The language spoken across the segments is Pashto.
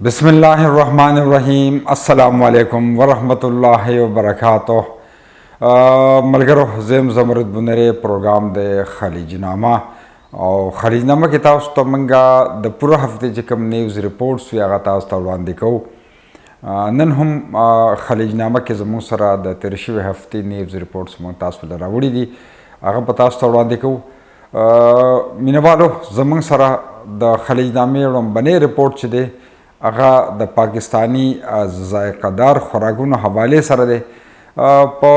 بسم اللہ الرحمن الرحیم. السلام علیکم ورحمۃ اللہ وبرکاتہ. ملګرو زم زمرد بنره پروګرام د خلیجنامه او خلیجنامه کې تاسو ته موږ د پوره هفته چې کوم نیوز ریپورټس وي هغه تاسو ته وړاندې کوو. نن هم خلیجنامه کې زموږ سره د تېرې شوې هفتې نیوز ریپورټس موږ تاسو ته راوړي دي، هغه به تاسو ته وړاندې کوو. مینوالو زموږ سره د خلیجنامې وړاندې ریپورټ چې دی هغه د پاکستانی ذائقه دار خوراکونو حوالې سره دی. په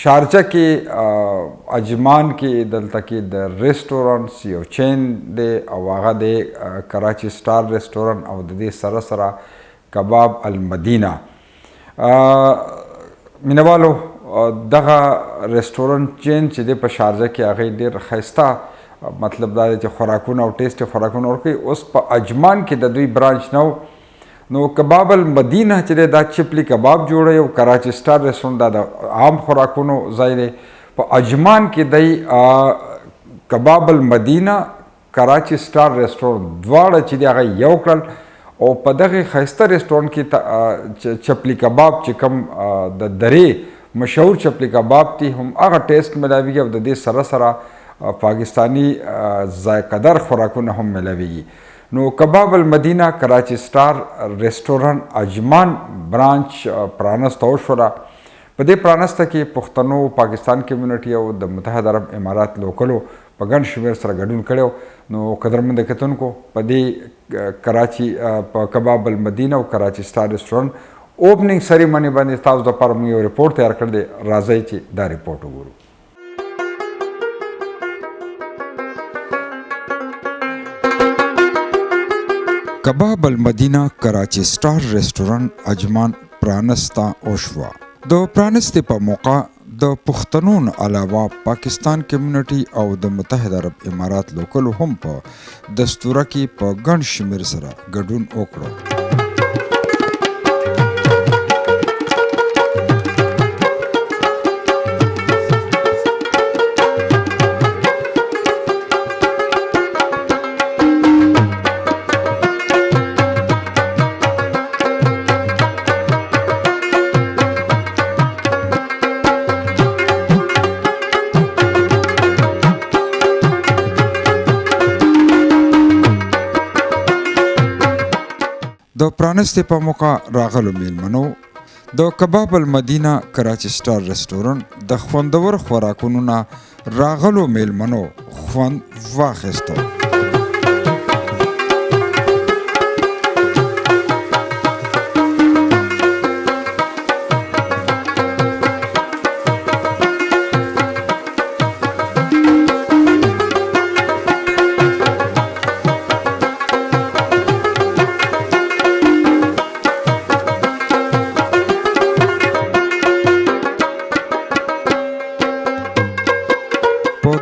شارجه کې اجمان کې دلته کې د ریسټورانټس یو چین دی او هغه دی کراچي سټار ریسټورانټ او د دې سره سره کباب المدینه. مینوالو دغه ریسټورانټ چین چې دی په شارجه کې هغې ډېر ښایسته مطلب دا دی چې خوراکونه او ټیسټ خوراکونه ورکوي. اوس په اجمان کې د دوی برانچ نو کباب المدینه چې دی دا چپلی کباب جوړوي او کراچي سټار ریسټورانټ دا د عام خوراکونو ځای دی. په اجمان کې دی کباب المدینه کراچي سټار ریسټورانټ دواړه چې دی هغه یو کړل او په دغه ښایسته ریسټورانټ کې چپلی کباب چې کوم د درې مشهور چپلی کباب دي هم هغه ټیسټ ملاویږي او د دې سره سره پاکستانی ذائقه دار خوراکونه هم ملاویږي. نو کباب المدینه کراچي سټار ریسټورانټ اجمان برانچ پرانسته وشوله. په دې پرانسته کې پښتنو پاکستان کمیونټي او د متحده عرب امارات لوکلو په ګڼ شمېر سره ګډون کړی. نو قدرمند کتونکو په دې کراچي په کباب المدینه او کراچي سټار ریسټورانټ اوپننګ سریمني باندې تاسو دپاره موږ یو ریپورټ تیار کړی دی. راځئ چې دا ریپورټ وګورو. کباب المدینه کراچي سټار ریسټورانټ اجمان پرانسته وشوه. د پرانستې په موقع د پښتنو علاوه پاکستان کمیونټي او د متحده عرب امارات لوکلو هم په دستوره کې په ګڼ شمېر سره ګډون وکړو. د پرانستې په موقع راغلو میلمنو د کباب المدینه کراچي سټار ریسټورانټ د خوندور خوراکونو نه راغلو میلمنو خوند واخیستو.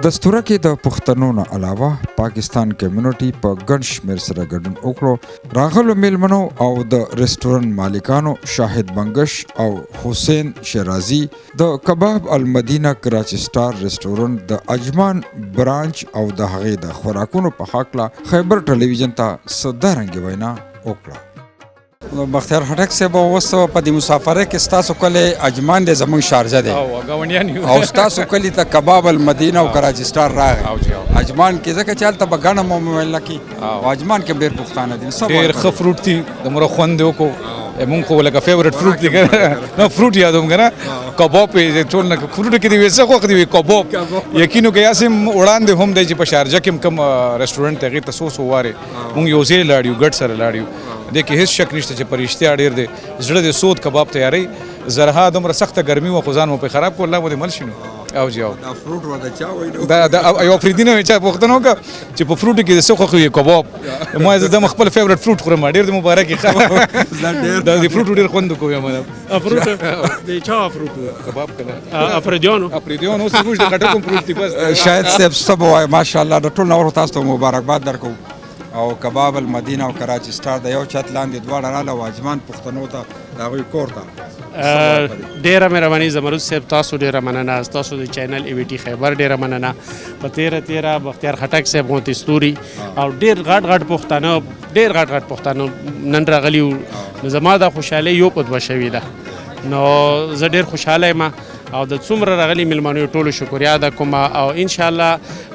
دستوره کې د پښتنو نه علاوه پاکستان کمیونټي په ګڼ شمېر سره ګډون وکړو. راغلو میلمنو او د ریسټورانټ مالکانو شاهد بنګش او حسین شیرازي د کباب المدینه کراچي سټار ریسټورانټ د اجمان برانچ او د هغې د خوراکونو په هکله خیبر ټلویزیون ته څه دارنګې وینا وکړه. بختیار هټک صاحب اوس په دې مسافره کې ستاسو کلی اجمان دی زموږ شارجه دی او ستاسو کلي ته کباب المدینه او کراچي سټار راغی اجمان کې ځکه چې هلته به ګڼه مو مویل کي او اجمان کې ډېر پښتانه دي. ډېر ښه فروټ دي د مره خوند یې وکړو مونږ خو لکه فیورټ فروټ دی که نه فروټ یادوم که نه کباب یې ټول نه فروټو کې دي وي څه خوښ دي وي کباب یقینو که یاسې وړاندې هم دی چې په شارجه کې هم کوم ریسټورنټ دی هغې ته څو وارې مونږ یو ځای لاړ یو ګډ سره لاړ یو دې کې هېڅ شک نشته چې په رښتیا ډېر دی زړه د سود کباب تیاروي. زرها دومره سخته ګرمي وه خو ځان مو پرې خراب کړو الله مو دې مل شي نو او جی او دا یو افریدي نه وي چا پوښتنه وکړه چې په فروټو کې د څه خوښوي کباب ما زه د خپل فیورټ فروټ خورم ډېر د مبارک یې د فروټو ډېر خوند کوي فروټ د چا فروټ کباب که افریدیانو اوس زموږ د خټکو فروټ دي بس شاید صاحب څه به وایي ماشاءالله د ټول نورو تاسو ته مبارکباد درکوو او کباب المدینه او کراچي سټار د یو چت لاندې دواړه راله او اجمان پښتنو ته د هغوی کور ته ډیره مهرباني زمرد صاحب تاسو ډیره مننه تاسو د چینل ای وی ټي خیبر ډیره مننه په تیره بختیار خټک صاحب غونتې ستوري او ډیر غټ پښتانه ډېر غټ غټ پښتانه نن راغلي وو. نو زما دا خوشحالي یو په دوه شوې ده. نو زه ډېر خوشحاله یم او د څومره راغلي مېلمنو ټولو شکریا ادا کوم او انشاءالله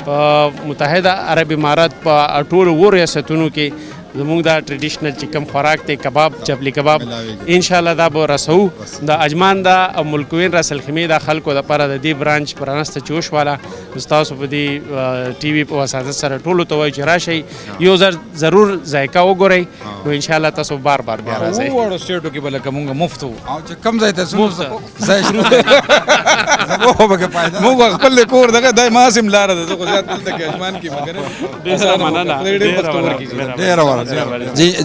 په متحده عرب امارات په ټولو اوو ریاستونو کې زمونږ دا ټریډیشنل چې کوم خوراک دی کباب چپلی کباب انشاءالله دا به رسو. د اجمان دا او ملکوین راسل خیمې دا خلکو دپاره د دې برانچ پرانسته چې وشواله ستاسو په دې ټي وي په وساطت سره ټولو ته وایو چې راشئ یو ځل ضرور ذایقه وګورئ نو انشاءالله تاسو بار بار بیا راځئ. وړو سټیټو کې به لکه مونږ مفت وو او چې کم ځای ته ځو مفت ځای شروع زموږ به کې فایده مونږ خپل کور دغه دای ماسم لاره ده زه خو زیات دلته کې اجمان کې مګر ډېره مننه. ډېر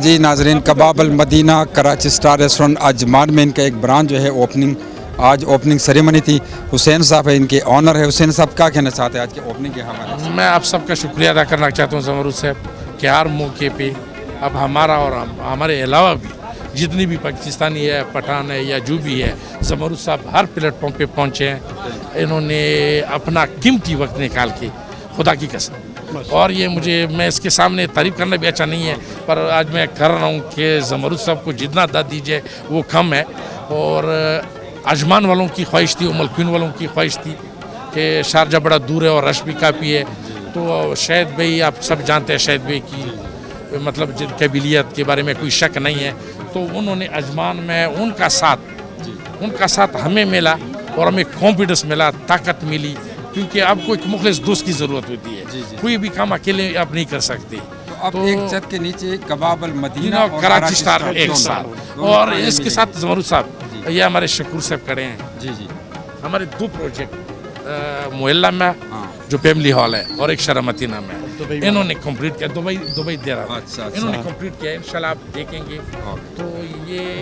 جی ناظرین کباب المدینہ کراچی اسٹار ریسٹورنٹ اجمان میں ان کا ایک برانچ جو ہے آج اوپننگ سیریمنی تھی. حسین صاحب ہے ان کے آنر ہے. حسین صاحب کیا کہنا چاہتے ہیں آج کے اوپننگ کے حوالے سے؟ میں آپ سب کا شکریہ ادا کرنا چاہتا ہوں زمرود صاحب کہ ہر موقع پہ اب ہمارا اور ہمارے علاوہ بھی جتنی بھی پاکستانی ہے پٹھان ہے یا جو بھی ہے زمرود صاحب ہر پلیٹ فارم پہ پہنچے ہیں. انہوں نے اپنا قیمتی وقت نکال کے خدا کی قسم اور یہ میں اس کے سامنے تعریف کرنا بھی اچھا نہیں ہے پر آج میں کر رہا ہوں کہ زمرود صاحب کو جتنا داد دیجیے وہ کم ہے. اور اجمان والوں کی خواہش تھی ملکین والوں کی خواہش تھی کہ شارجہ بڑا دور ہے اور رش بھی کافی ہے تو شاہد بھائی آپ سب جانتے ہیں شاہد بھائی کی مطلب قبیلیت کے بارے میں کوئی شک نہیں ہے تو انہوں نے اجمان میں ان کا ساتھ ہمیں ملا اور ہمیں کانفیڈنس ملا طاقت ملی کیونکہ آپ کو ایک مخلص دوست کی ضرورت ہوتی ہے. کوئی بھی کام اکیلے آپ نہیں کر سکتے. اب ایک چھت کے نیچے کباب المدینہ اور کراچی اسٹار ایک ساتھ اور اس کے ساتھ زمرود صاحب یہ ہمارے شکور صاحب کھڑے ہیں. جی جی ہمارے دو پروجیکٹ محلہ میں جو فیملی ہال ہے اور ایک شرمتینہ میں انہوں نے کمپلیٹ کیا. دبئی دے رہا انہوں نے کمپلیٹ کیا انشاءاللہ آپ دیکھیں گے.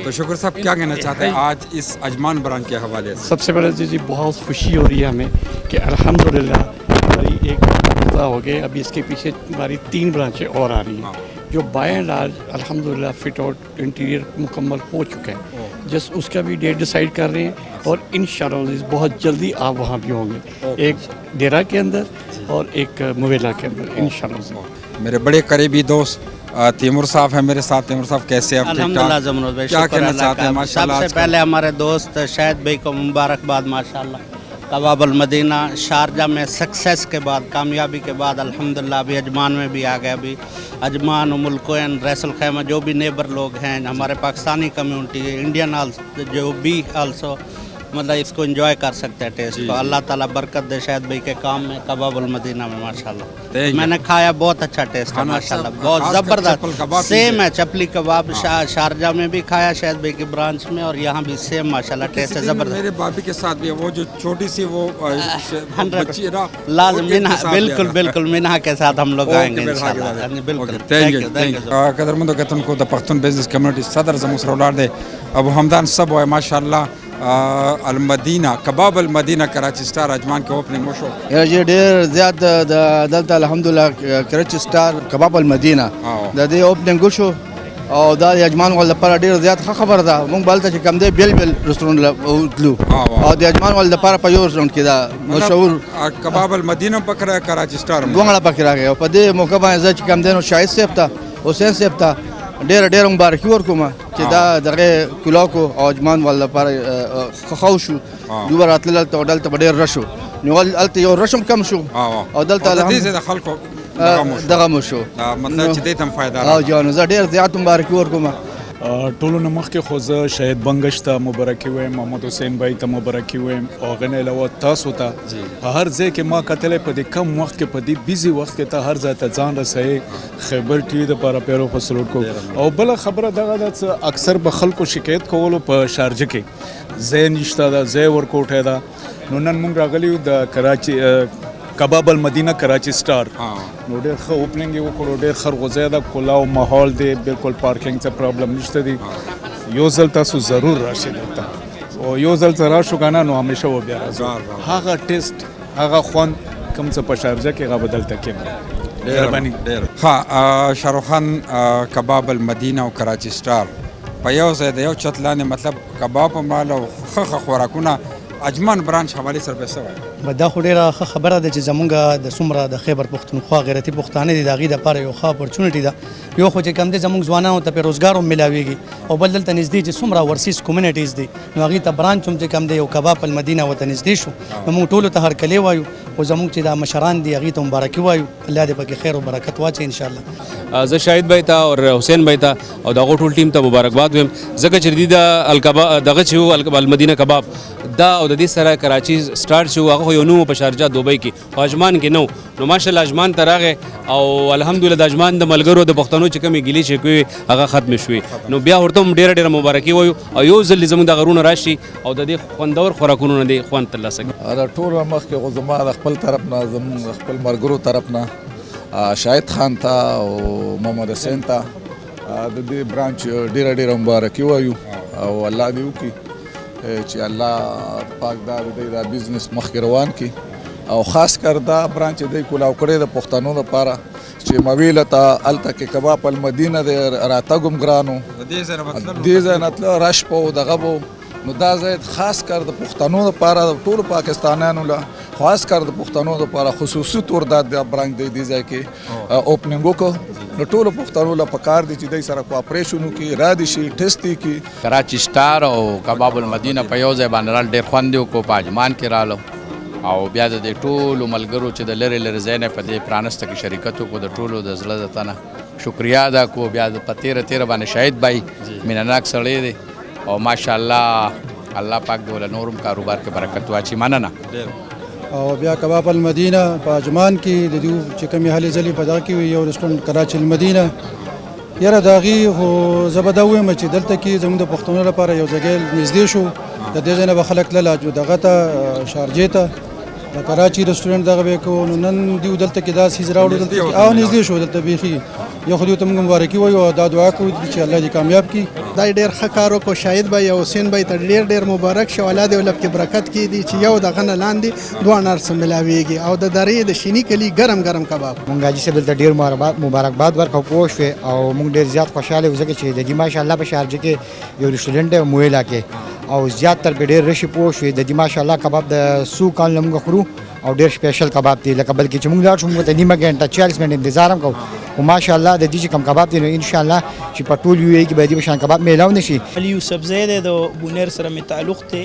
تو شکر صاحب کیا کہنا چاہتے ہیں آج اس اجمان برانچ کے حوالے سے؟ سب سے پہلے جی بہت خوشی ہو رہی ہے ہمیں کہ الحمدللہ ہماری ایک برانچ ہو گئے. ابھی اس کے پیچھے ہماری 3 برانچیں اور آ رہی ہیں جو بائی اینڈ لارج الحمدللہ فٹ آؤٹ انٹیریئر مکمل ہو چکا ہے. جس اس کا بھی ڈیٹ ڈیسائیڈ کر رہے ہیں اور انشاءاللہ بہت جلدی آپ وہاں بھی ہوں گے ایک ڈیرا کے اندر اور ایک مویلا کے اندر انشاءاللہ. میرے بڑے قریبی دوست تیمور صاحب ہیں میرے ساتھ. تیمور صاحب کیسے آپ؟ الحمدللہ زمرود بھائی کیا کہنا چاہتے ہیں؟ ماشاءاللہ سب سے پہلے ہمارے دوست شاہد بھائی کو مبارکباد. ماشاءاللہ کباب المدینہ شارجہ میں سکسیس کے بعد کامیابی کے بعد الحمدللہ ابھی اجمان میں بھی آ گئے. ابھی اجمان ملکوین ریس الخیمہ جو بھی نیبر لوگ ہیں ہمارے پاکستانی کمیونٹی انڈین جو بھی آلسو مطلب اس کو انجوائے کر سکتے ہیں ٹیسٹ کو. اللہ تعالیٰ برکت دے شاہد بھائی کے کام میں کباب المدینہ میں ماشاءاللہ میں نے کھایا بہت اچھا ٹیسٹ ہے ماشاءاللہ بہت زبردست. سیم ہے چپلی کباب شارجہ میں بھی کھایا شاہد بھائی کی برانچ میں اور یہاں بھی سیم ماشاءاللہ ٹیسٹ ہے زبردست. میرے بابی کے ساتھ بھی وہ جو چھوٹی سی وہ بچی لازم بالکل بالکل منہا کے ساتھ ہم لوگ آئیں گے انشاءاللہ. بالکل قدرمندوں کے تن کو دا پختون بزنس کمیونٹی صدر زمو سره ولاړ دی ابو حمدان صاحب وای ماشاءالله المدینہ کباب المدینہ کراچی اسٹار اجمان کې اوپننګ وشو. یې ډېر زیات دلته الحمدلله کراچی اسٹار کباب المدینہ د دې اوپننګ وشو او دا د اجمان ول لپاره ډېر زیات ښه خبر ده. موږ بلته چې کم دی بیل رستورانټ تلو او د اجمان ول لپاره په یو رستورانټ کې دا مشهور کباب المدینہ پکړه کراچی اسٹار دوه پکې راغی او په دې موقع باندې چې کم دی نو شاهد صاحب ته حسین صاحب ته ډېر مبارکي ورکوم چې دا دغه کلاکو او اجمان ول لپاره خو شو دوه راتلل ته دلته ډېر رشو نو الته یو رشم کم شو او دلته دې د خلکو دغه مو شو مطلب چې دې تم فائدہ او جان زه ډېر زیات مبارکي ورکوم. ټولو نه مخکې خو زه شهید بنګش ته مبارکي وایم محمد حسین بھائی ته مبارکي وایم او هغه نه علاوه تاسو ته په هر ځای کې ما کتلی په دې کم وخت کې په دې بیزي وخت کې ته هر ځای ته ځان رسوي خیبر ټي وي دپاره پیرو په سلوټ کو. او بله خبره دغه ده چې اکثر به خلکو شکایت کولو په شارجه کې ځای نشته ده ځای ورکوټی ده نو نن موږ راغلي یو د کراچي کباب المدینہ کراچی اسٹار نو ډېر ښه اوپننګ یې وکړو ډېر خرغوزی ده کلاو ماحول دی بالکل پارکینګ څه پرابلم نشته دی. یو ځل تاسو ضرور راشئ دلته او یو ځل څه راشو که نه نو همیشه به بیا راځو. هغه ټیسټ هغه خوند کوم څه په شارجه کې هغه به دلته کېږي. مهرباني. ها شاروخ خان کباب المدینہ او کراچی اسٹار په یو ځای د یو چت لاندې مطلب کباب هم راله او ښه خوراکونه اجمان برانچ حوالې سره به څه وایي؟ دا خو ډېره ښه خبره ده چې زمونږ د څومره د خیبر پښتونخوا غیرتي پښتانه دي د هغې دپاره یو ښه اپورچونټي ده. یو خو چې کوم دی زمونږ ځوانانو ته پرې روزګار هم میلاویږي او بل دلته نږدې چې څومره ورسیز کمیونټیز دي نو هغې ته برانچ هم چې کوم دی یو کباب المدینه ورته نږدې شو نو موږ ټولو ته هرکلی وایو خو زمونږ چې دا مشران دي هغې ته مبارکي وایو الله دې پکې خیر او برکت واچوي انشاءالله. زه شاهد بھائی ته او حسین بھائی ته او د هغو ټول ټیم ته مبارکباد وایم ځکه چې دوی د الکباب دغه چې و المدینه کباب دا او د دې سره کراچي سټارټ شو هغه خو یو نوم په شارجه دوبۍ کې او اجمان کې نو نو ماشاءالله اجمان ته راغی او الحمدلله د اجمان د ملګرو د پښتنو چې کومې ګیلې شکوې هغه ختم شوې نو بیا ورته هم ډېره مبارکي وایو او یو ځل زموږ د غرونه راشي او د دې خوندور خوراکونو نه دې خوند ترلاسه کړي. دا ټوله مخکې خو زما د خپل طرف نه زموږ خپل ملګرو طرف نه شاهد خان ته او محمد حسین ته د دې برانچ ډېره مبارکي وایو او الله دې وکړي چې الله پاک دا د بزنس مخکې روان کړي او خاص کر دا برانچ دی کولاو کړی د پښتنو لپاره چې مویله ته هلته کې کباب المدینه دی راتګ هم ګران و دې ځای نه تله رش به و دغه به نو دا ځای خاص کر د پښتنو لپاره د ټولو پاکستانیانو له خاص کر د پښتنو لپاره خصوصي طور دا برانچ دی دې ځای کې اوپننګ وکړو نو ټولو پښتنو له پکار دي چې دی سره کوآپریشن وکړي را دي شي ټیسټ یې کړي. کراچي سټار او کباب المدینه په یو ځای باندې رال ډېر خوند یې وکړو په اجمان کې رالو او بیا د دې ټولو ملګرو چې د لرې ځای نه په دې پرانسته کې شریکت وکړو د ټولو د زړه د تنه شکریا ادا کړو. بیا په تیره باندې شاهد بھائی مینهناک سړی دی او ماشاءالله الله پاک دې له نورم کاروبار کې برکت واچي. مننه. او بیا کباب المدینه په اجمان کې د دې چې کومې هلې ځلې په دغه کې یو رسټورانټ کراچي المدینه یاره د هغې خو زه به دا ووایم چې دلته کې زموږ د پښتنو لپاره یو ځای نږدې شو د دې ځای نه به خلک تلل دغه ته شارجې ته د کراچي رسټورانټ دغه به یې کوو نو نن دوی دلته کې دا څیز راوړو دلته او نږدې شو دلته بیخي یو خو دوی ته موږ مبارکي وایو او دا دعا کوو چې الله دې کامیاب کړي. دا ډېر ښه کار وکړو شاهد بھائی او حسین بھائی ته ډېر مبارک شو الله دې ولب کې برکت کړي چې یو دغه نه لاندې دوه نر څه ملاویږي او د درې د شینی کلي ګرم کباب مونږ حاجي صاحب ته ډېر مبارکباد ورکړو پوه شوې او مونږ ډېر زیات خوشحاله یو ځکه چې د دې ماشاءالله په شارجه کې یو رسټورانټ دی مویلا کې او زیات تر په ډېر رشي پوه شوې د دې ماشاءالله کباب د څو کال نه موږ خورو او ډېر سپیشل کباب دی لکه بلکې چې موږ لاړ شو موږ ته نیمه ګنټه 40 منټ انتظار هم کوو او ماشاءالله د دې چې کوم کباب دی نو انشاءالله چې په ټول یو کې به دې بشان کباب میلاو نشي. علي یوسف زید د بونیر سره می تعلق دی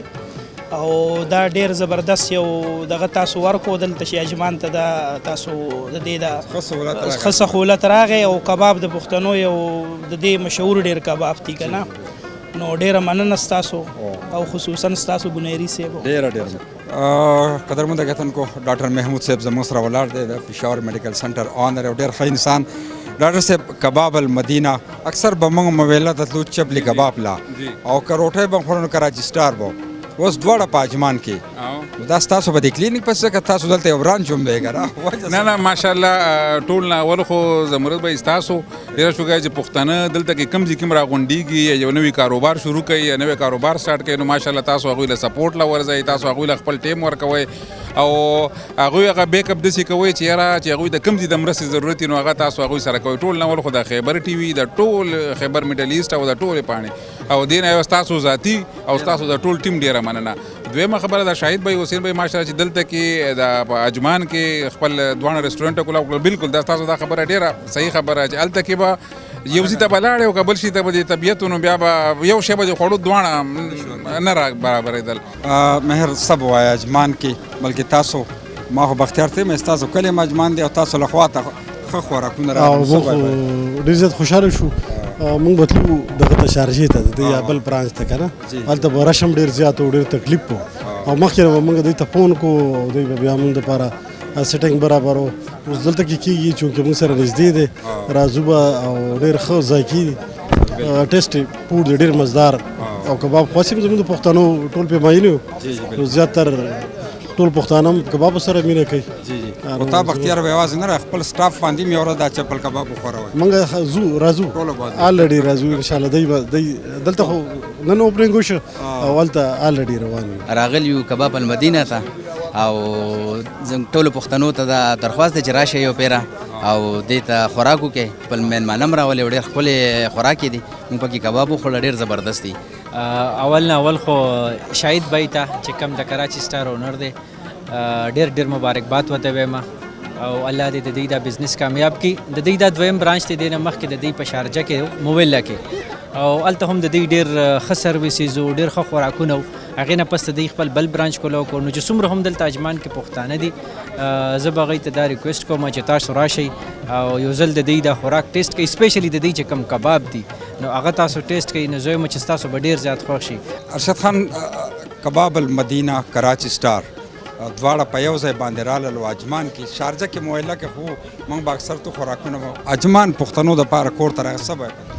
او دا ډېر زبردست یو دغه تاسو ورکو دلته چې اجمان ته دا تاسو د دې د ښه سهولت راغی او کباب د پښتنو یو د دې مشهور ډېر کباب دی که نه نو ډېره مننه ستاسو او خصوصا ستاسو بونیري صاحب ډېره قدرمنده کتونکو ډاکټر محمود صاحب زموږ سره ولاړ دی د پېښور میډیکل سنټر اونر او ډېر ښه انسان ډاکټر صاحب کباب المدینه اکثر به موږ مویله ته تلو چپلی کباب لا او که روټۍ به خورو نو کراچي سټار به اوس دواړه په اجمان کې دا ستاسو په دې کلینیک پس که تاسو دلته یو برانچ هم دی که نه ماشاءالله ټول نه اول خو زمرد به ستاسو ډېره شوګی چې پښتانه دلته کې کم ځای کوم راغونډېږي یا یو نوی کاروبار شروع کوي یا نوی کاروبار سټارټ کوي نو ماشاءالله تاسو هغوی له سپورټ له ورځئ تاسو هغوی له خپل ټیم ورکوئ او هغوی هغه بیک اپ داسې کوئ چې یاره چې هغوی د کوم ځای د مرستې ضرورت وي نو هغه تاسو هغوی سره کوئ. ټول نه اول خو د خیبر ټي وي د ټول خیبر میډل ایسټ او د ټولې پاڼې او دې نه یو ستاسو ذاتي او ستاسو د ټول ټیم ډېره مننه. دویمه خبره د شاهد بھائی حسین بھائی ماشاءالله چې دلته کې د اجمان کې خپل دواړه رسټورانټ کولاو بالکل دا تاسو دا خبره ډېره صحیح خبره چې هلته کې به یو ځای ته به لاړې او که بل شي ته به د طبیعت نو بیا به یو شی به د خوړو دواړه نه را برابرېدل. مهر څه به وایي اجمان کې بلکې تاسو ما خو بختیار ته مې ستاسو کلی هم اجمان دی او تاسو له خوا ته ښه خوراکونه راغلي ډېر زیات خوشحاله شو مونږ به تلو دغه ته شارجې ته د یا بل برانچ ته که نه هلته به رش هم ډېر زیات و ډېر تکلیف و او مخکې نه به مونږ دوی ته فون کوو او دوی به بیا مونږ دپاره سیټنګ برابر و اوس دلته کې کېږي چونکې مونږ سره نږدې دی راځو به او ډېر ښه ذایقي ټیسټ فوډ دی ډېر مزدار او کباب خاص هم زموږ د پښتنو ټول پې ماین یو نو زیاتر ټول پښتانه هم کبابو سره مینه کوي. او تا بختیار به یوازې نه خپل سټاف باندې مې یوه ورځ دا چپل کباب وخوروئ موږ راځو الرېډي راځو انشاءالله دی دلته خو نن اوپننګ وشو او هلته الرېډي روان یو راغلی یو کباب المدینه ته او زموږ ټولو پښتنو ته دا درخواست دی چې راشئ یو پیره او دې ته خوراک وکړئ خپل میلمانه هم راولئ ډېر ښکلې خوراک یې دي موږ پکې کباب وخوړه ډېر زبردست دي اول نه اول خو شاهد بای ته چې کوم د کراچي سټار اونر دی ډېر ډېر مبارکباد ورته وایم او الله دې د دې دا بزنس کامیاب کړي. د دې دا دویم برانچ دی د نه مخکې د دې په شارجه کې موویلا کې او هلته هم د دې ډېر ښه سروسز او ډېر ښه خوراکونه و. هغې نه پس د دې خپل بل برانچ کولو کړو نو چې څومره هم دلته اجمان کې پښتانه دي زه به هغوی ته دا ریکویسټ کوم چې تاسو راشئ او یو ځل د دې دا خوراک ټیسټ کوئ، اسپیشلی د دې چې کوم کباب دي نو هغه تاسو ټیسټ کوئ نو زه وایم چې ستاسو به ډېر زیات خوښ شي. ارشد خان کباب المدینہ کراچی سٹار دواړه په یو ځای باندې رالل اجمان کې شارجه کې مویله کې خو موږ به اکثر تو خوراکونه اجمان پښتنو دپاره کور ته راغی څه به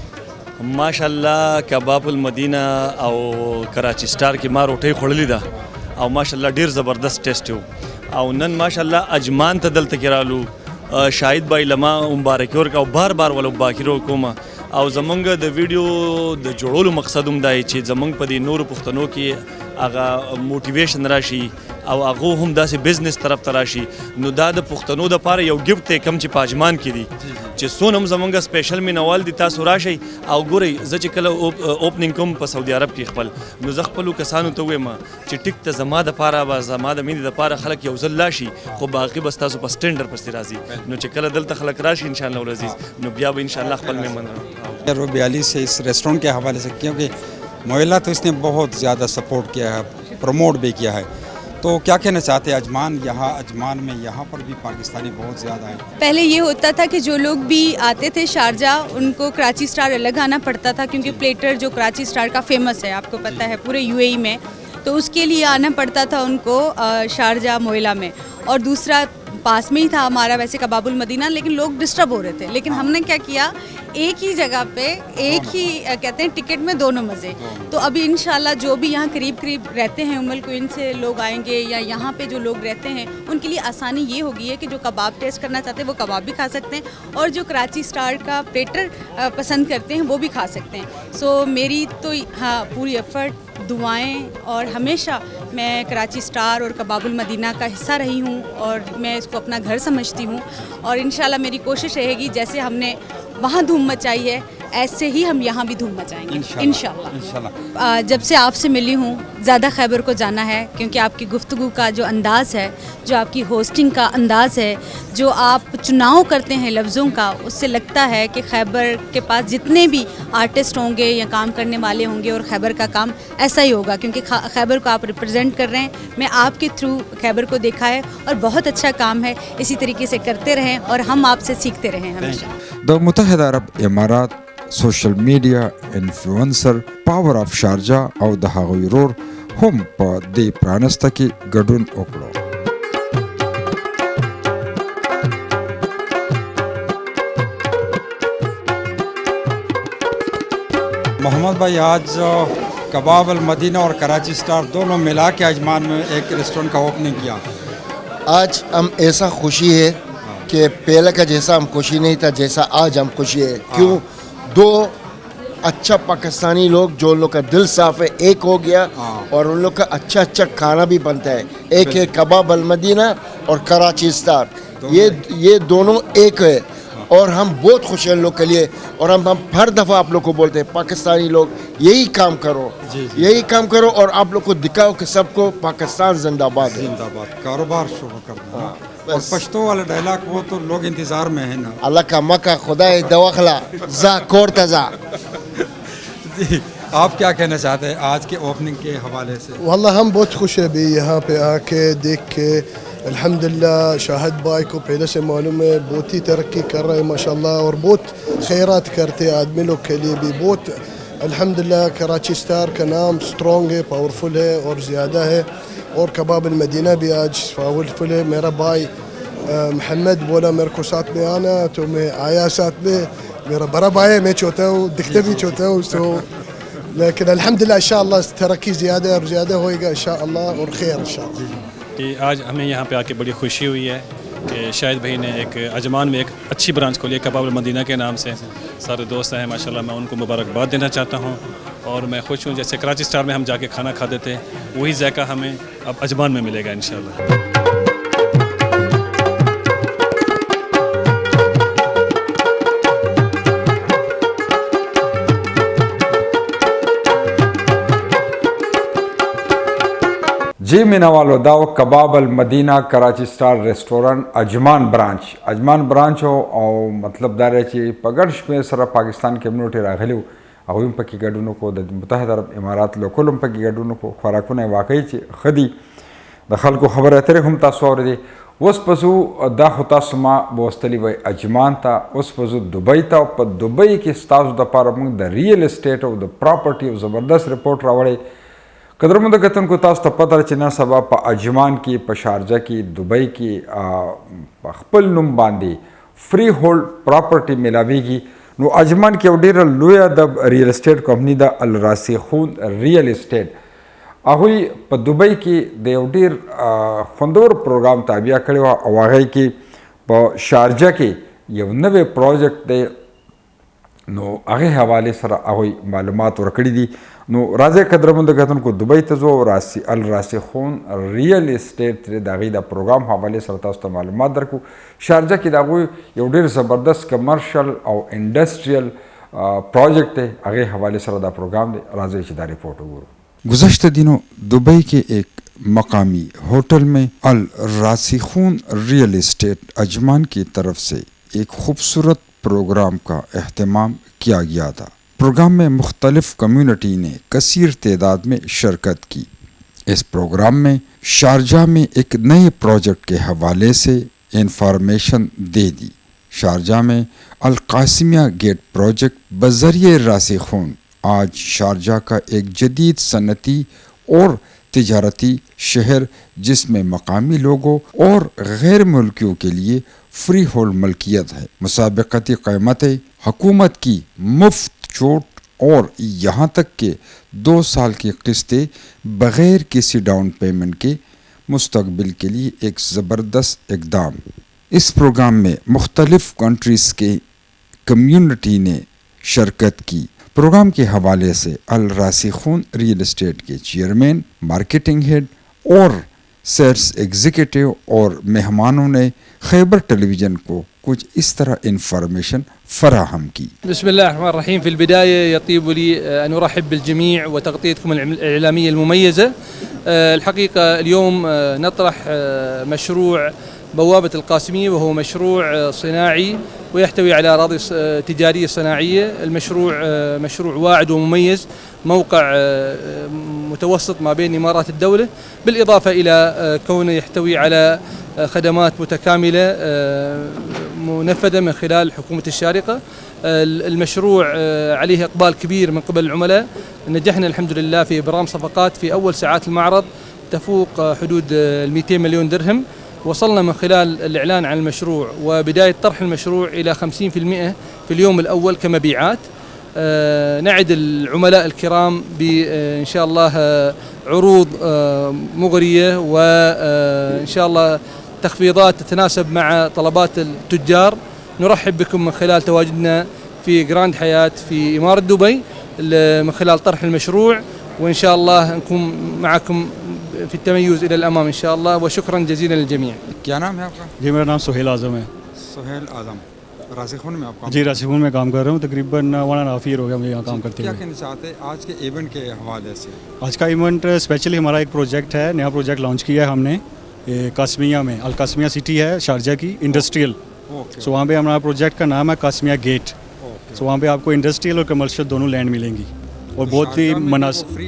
ماشاءالله کباب المدینہ او کراچی سٹار کې ما روټۍ خوړلې ده او ماشاءالله ډېر زبردست ټیسټ و او نن ماشاءالله اجمان ته دلته کې رالو شاهد بای لما مبارکي ورکړه او بار بار ولو باکي کوم او زمونږ د ویډیو د جوړولو مقصد هم دی چې زمونږ په دې نورو پښتنو کې هغه موټیویشن راشي او هغه هم داسې بزنس طرف ته راشي. نو دا د پښتنو دپاره یو ګفټ دی کم چې په اجمان کې دي چې څونه هم زمونږ سپیشل مینوال دي تاسو راشئ او ګورئ زه چې کله اوپننګ کوم په سعودي عرب کې خپل نو زه خپلو کسانو ته وایم چې ټیک ته زما دپاره به زما د مینې دپاره خلک یو ځل لاشي خو باقي به ستاسو په سټینډر پسې راځي نو چې کله دلته خلک راشي انشاءالله العزیز نو بیا به انشاءالله خپل مهمان روبی علی سے اس ریسٹورنٹ کے حوالے سے کیونکہ مویلا تو اس نے بہت زیادہ سپورٹ کیا ہے پروموٹ بھی کیا ہے تو کیا کہنا چاہتے ہیں اجمان میں یہاں پر بھی پاکستانی بہت زیادہ ہیں. پہلے یہ ہوتا تھا کہ جو لوگ بھی آتے تھے شارجہ ان کو کراچی سٹار الگ آنا پڑتا تھا کیونکہ پلیٹر جو کراچی سٹار کا فیمس ہے آپ کو پتہ ہے پورے یو اے ای میں تو اس کے لیے آنا پڑتا تھا ان کو شارجہ مویلا میں. اور دوسرا پاس میں ہی تھا ہمارا ویسے کباب المدینہ لیکن لوگ ڈسٹرب ہو رہے تھے لیکن ہم نے کیا کیا ایک ہی جگہ پہ ایک ہی کہتے ہیں ٹکٹ میں دونوں مزے. تو ابھی انشاءاللہ جو بھی یہاں قریب رہتے ہیں ام القوین سے لوگ آئیں گے یا یہاں پہ جو لوگ رہتے ہیں ان کے لیے آسانی یہ ہوگی ہے کہ جو کباب ٹیسٹ کرنا چاہتے ہیں وہ کباب بھی کھا سکتے ہیں اور جو کراچی سٹار کا پلیٹر پسند کرتے ہیں وہ بھی کھا سکتے ہیں. سو میری تو ہاں پوری ایفرٹ دعائیں اور ہمیشہ میں کراچی سٹار اور کباب المدینہ کا حصہ رہی ہوں اور میں اس کو اپنا گھر سمجھتی ہوں اور انشاءاللہ میری کوشش رہے گی جیسے ہم نے وہاں دھوم مچائی ہے ایسے ہی ہم یہاں بھی دھوم مچائیں گے انشاءاللہ. جب سے آپ سے ملی ہوں زیادہ خیبر کو جانا ہے کیونکہ آپ کی گفتگو کا جو انداز ہے جو آپ کی ہوسٹنگ کا انداز ہے جو آپ چناؤ کرتے ہیں لفظوں کا اس سے لگتا ہے کہ خیبر کے پاس جتنے بھی آرٹسٹ ہوں گے یا کام کرنے والے ہوں گے اور خیبر کا کام ایسا ہی ہوگا کیونکہ خیبر کو آپ ریپرزینٹ کر رہے ہیں. میں آپ کے تھرو خیبر کو دیکھا ہے اور بہت اچھا کام ہے اسی طریقے سے کرتے رہیں اور ہم آپ سے سیکھتے رہیں ہمیشہ. د متحده عرب امارات سوشل میډیا انفلوئنسر پاور اف شارجه او د هغوی ورور هم په دې پرانسته کې ګډون وکړو. محمد بھائی آج کباب المدینہ اور کراچی سٹار دونوں ملا کے اجمان میں ایک ریسٹورنٹ کا اوپننگ کیا. آج ہم ایسا خوشی ہے کہ پہلے کا جیسا ہم خوشی نہیں تھا جیسا آج ہم خوشی ہے. کیوں دو اچھا پاکستانی لوگ جو ان لوگ کا دل صاف ہے ایک ہو گیا اور ان لوگ کا اچھا اچھا کھانا بھی بنتا ہے. ایک ہے کباب المدینہ اور کراچی سٹار یہ دونوں ایک ہے اور ہم بہت خوش ہیں ان لوگ کے لیے اور ہم ہر دفعہ آپ لوگ کو بولتے ہیں پاکستانی لوگ یہی کام کرو یہی کام کرو اور آپ لوگ کو دکھاؤ کہ سب کو پاکستان زندہ باد ہے. زندہ باد کاروبار شروع کرنا اور پشتو والا ڈائلاگ وہ تو لوگ انتظار میں ہیں نا. اللہ کا مکہ خدا دواخلا زا کورتا زا. آپ کیا کہنا چاہتے ہیں آج کے اوپننگ کے حوالے سے؟ واللہ ہم بہت خوش ہیں بھی یہاں پہ آ کے دیکھ کے الحمدللہ. شاہد بھائی کو پہلے سے معلوم ہے بہت ہی ترقی کر رہے ہیں ماشاءاللہ اور بہت خیرات کرتے آدمی لوگ کے لیے بھی بہت الحمدللہ. کراچی سٹار کا نام سٹرونگ ہے پاورفل ہے اور زیادہ ہے اور کباب المدینہ بھی آج پاورفل ہے. میرا بھائی محمد بولا میرے کو ساتھ میں آنا تو میں آیا ساتھ میں. میرا بڑا بھائی ہے میں چاہتا ہوں دکھتے بھی چاہتا ہوں تو لیکن الحمدللہ انشاءاللہ ترقی زیادہ اور زیادہ ہوئے گا انشاءاللہ اور خیر انشاءاللہ. آج ہمیں یہاں پہ آ کے بڑی خوشی ہوئی ہے کہ شاہد بھائی نے ایک اجمان میں ایک اچھی برانچ کھولی ہے کباب المدینہ کے نام سے. سارے دوست ہیں ماشاءاللہ میں ان کو مبارکباد دینا چاہتا ہوں اور میں خوش ہوں جیسے کراچی سٹار میں ہم جا کے کھانا کھاتے تھے وہی ذائقہ ہمیں اب اجمان میں ملے گا انشاءاللہ. جی مینا والو داو کباب المدینہ کراچی سٹار ریسٹورنٹ اجمان برانچ او مطلب دا دی چې په ګڼ شمېر سره پاکستان کمیونټي راغلي وو هغوی هم پکې ګډون وکړو د متحده عرب امارات لوکل هم پکې ګډون وکړو خوراکونه یې واقعي چې ښه دي د خلکو خبرې اترې هم تاسو اورېدې اوس په زو دا خو تاسو ما بوستلی وی اجمان ته اوس په زو دوبۍ ته او په دوبۍ کې ستاسو دپاره موږ د ریل اسټیټ او د پراپرټي او زبردست رپورټ راوړی قدرمنو کتونکو تاسو ته پته ده چې نن سبا په اجمان کې په شارجه کې دوبۍ کې په خپل نوم باندې فری هولډ پراپرټي میلاویږي نو اجمان کې یو ډېره لویه د ریل اسټیټ کمپني ده الراسخون ریل اسټیټ هغوی په دوبۍ کې د یو ډېر خوندور پروګرام تابع کړی وه او هغې کې په شارجه کې یو نوی پروجیکټ دی نو هغې حوالې سره هغوی معلومات ورکړي دي نو راځئ قدرمنو کتونکو دوبۍ ته ځو الراسخون ریل اسټیټ د هغې د پروګرام حوالې سره تاسو ته معلومات درکو شارجه کې د هغوی یو ډېر زبردست کمرشل او انډسټریل پروجیکٹ ہے هغې حوالې سره دا پروګرام دی راځئ چې دا رپورټ وګورو گزشتہ دنوں دبئی کے ایک مقامی ہوٹل میں الراسخون ریل اسٹیٹ اجمان کی طرف سے ایک خوبصورت پروگرام کا اہتمام کیا گیا تھا پروگرام میں مختلف کمیونٹی نے کثیر تعداد میں شرکت کی اس پروگرام میں شارجہ میں ایک نئے پروجیکٹ کے حوالے سے انفارمیشن دے دی شارجہ میں القاسمیہ گیٹ پروجیکٹ بذریعہ راسخون آج شارجہ کا ایک جدید صنعتی اور تجارتی شہر جس میں مقامی لوگوں اور غیر ملکیوں کے لیے فری ہولڈ ملکیت ہے مسابقتی قیمتیں حکومت کی مفت چھوٹ اور یہاں تک کہ 2 سال کی قسطیں بغیر کسی ڈاؤن پیمنٹ کے مستقبل کے لیے ایک زبردست اقدام اس پروگرام میں مختلف کنٹریز کے کمیونٹی نے شرکت کی پروگرام کے حوالے سے الراسخون ریل اسٹیٹ کے چیئرمین مارکیٹنگ ہیڈ اور سیلز ایگزیکٹو اور مہمانوں نے خیبر ٹیلی ویژن کو کچھ اس طرح انفارمیشن فراہم کی بسم الله الرحمن الرحيم في البداية يطيب لي أن أرحب بالجميع وتغطيتكم الإعلامية المميزة الحقيقة اليوم نطرح مشروع بوابة القاسمية وهو مشروع صناعي ويحتوي على أراضي تجارية صناعية المشروع مشروع واعد ومميز موقع متوسط ما بين إمارات الدولة بالإضافة إلى كونه يحتوي على خدمات متكاملة منفذة من خلال حكومة الشارقة المشروع عليه إقبال كبير من قبل العملاء نجحنا الحمد لله في إبرام صفقات في أول ساعات المعرض تفوق حدود 200 مليون درهم وصلنا من خلال الإعلان عن المشروع وبداية طرح المشروع إلى 50% في اليوم الأول كمبيعات نعد العملاء الكرام بإن شاء الله عروض مغرية وإن شاء الله تخفيضات تتناسب مع طلبات التجار نرحب بكم من خلال تواجدنا في جراند حياة في إمارة دبي من خلال طرح المشروع وإن شاء الله نكون معكم في التميز إلى الأمام إن شاء الله وشكرا جزيلا للجميع. کیا نام ہے آپ کا؟ جی میرا نام سہیل اعظم ہے. سہیل اعظم راسخون میں آپ کام جی راسخون میں کام کر رہا ہوں تقریباً 1.5 ایئر ہو گیا مجھے یہاں کام کرتے ہوئے. کیا کہنا چاہتے ہیں آج کے ایونٹ کے حوالے سے؟ آج کا ایونٹ اسپیشلی ہمارا ایک پروجیکٹ ہے نیا پروجیکٹ لانچ کیا ہے ہم نے قاسمیہ میں القاسمیہ سٹی ہے شارجہ کی انڈسٹریل سو وہاں پہ ہمارا پروجیکٹ کا نام ہے قاسمیہ گیٹ سو وہاں پہ آپ کو انڈسٹریل اور کمرشل دونوں لینڈ ملیں گی اور بہت ہی مناسب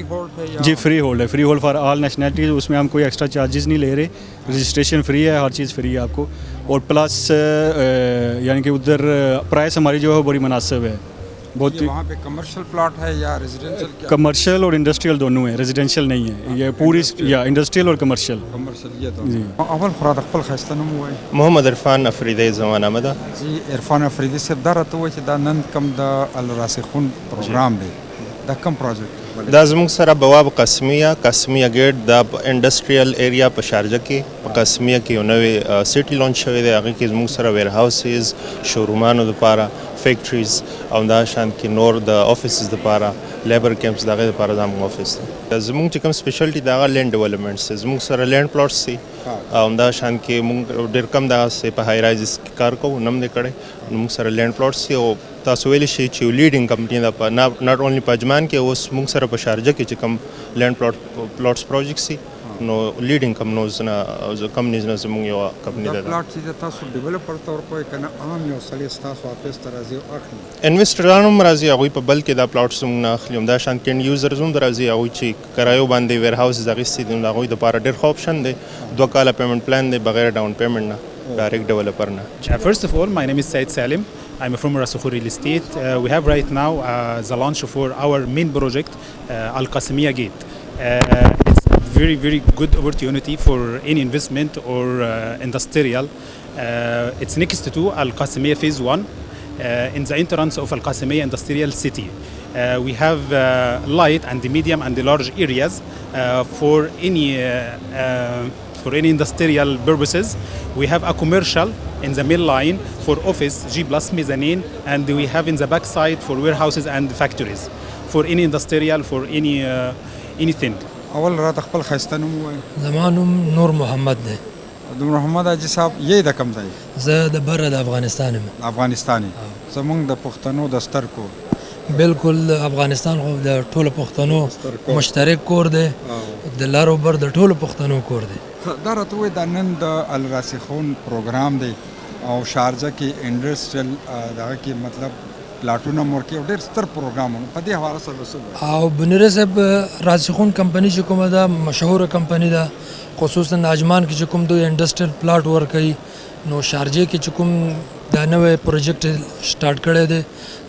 جی فری ہولڈ ہے فری ہولڈ فار آل نیشنلٹیز اس میں ہم کوئی ایکسٹرا چارجز نہیں لے رہے رجسٹریشن فری ہے ہر چیز فری ہے آپ کو اور پلس یعنی کہ ادھر پرائس ہماری جو ہے بڑی مناسب ہے بہت وہاں پہ کمرشل پلاٹ ہے یا ریزیڈینشل کمرشل اور انڈسٹریل دونوں ہیں ریزیڈینشل نہیں ہے یہ پوری یا انڈسٹریل اور کمرشل جی اول خراد خپل خسته نوم وای محمد عرفان افریدی زمان آمده جی عرفان افریدی صاحب دا راته وای چې دا نن کم د الراسخون پروګرام دی دا کم پروجیکٹ دا زموږ سره بواب قاسمیه گیټ د انډسټریل ایریا په شارجه کې په قاسمیه کې یو نوی سټي لانچ شوی دی هغې کې زموږ سره ویر هاوسز شورومانو دپاره فیکټریز او دا شان کې نور د افیسز دپاره لیبر کیمپس د هغې دپاره دا موږ افیس دی زموږ چې کوم سپیشلټي د هغه لینډ ډیولپمنټس دی زموږ سره لینډ پلاټس دي او همدا شان کې موږ ډېر کم دغسې په های رایزز کې کار کوو نم دی کړی نو موږ سره لینډ پلاټس دي او تاسو ویلی شئ چې یو لیډینګ کمپني ده په ناټ اونلی په اجمان کې اوس موږ سره په شارجه کې چې کوم لینډ پلاټس پروجیکټس دي نو لیډینګ کمپنیز نه زموږ یو کمپنی ده. پلاټ چې تاسو ډیولپر ته ورکوئ که نه عام یو سړی ستاسو آفس ته راځي او اخلي؟ انویسټران هم راځي، هغوی په بلک کې دا پلاټ زموږ نه اخلي. همدا شان کینډ یوزرز هم راځي، هغوی چې کرایو باندې ویر هاوسز اخیستي دي، نو هغوی دپاره ډېر ښه آپشن دی. 2 کاله پیمنټ پلان دی بغیر ډاون پیمنټ نه، ډایرکټ ډیولپر نه. First of all, my name is Said Salim. I'm from Rasukhu Real Estate. We have right now the launch for our main project, Al Qasimiya Gate. It's a very, very good opportunity for any investment or industrial. It's next to Al Qasimiya Phase 1 in the entrance of Al Qasimiya Industrial City. We have light and medium and large areas for any industrial purposes. We have a commercial in the main line for office G+ mezzanine, and we have in the back side for warehouses and factories for any industrial, for anything. اول راته خپل ښایسته نوم ووایه. زما نوم نور محمد دی. د محمد حاجي صاحب یې د کوم ځای؟ زه د بره د افغانستان یم. افغانستان یې؟ زموږ د پښتنو د ستر کور. بالکل افغانستان خو د ټولو پښتنو مشترک کور دی، د لر او بر د ټولو پښتنو کور دی. دا راته ووایه دا نن د الراسخون پروګرام دی او شارجه کې انډسټریل دغه کې مطلب پلاټونه مورکې او ډېر ستر پروګرام په دې حواله سره څه او بنیره صاحب راسخون کمپنی چې کومه ده مشهوره کمپنی ده، خصوصا اجمان کې چې کوم دوی انډسټریل پلاټ ورکوي، نو شارجه کې چې کوم دا نوی پروجیکټ سٹارټ کړی دی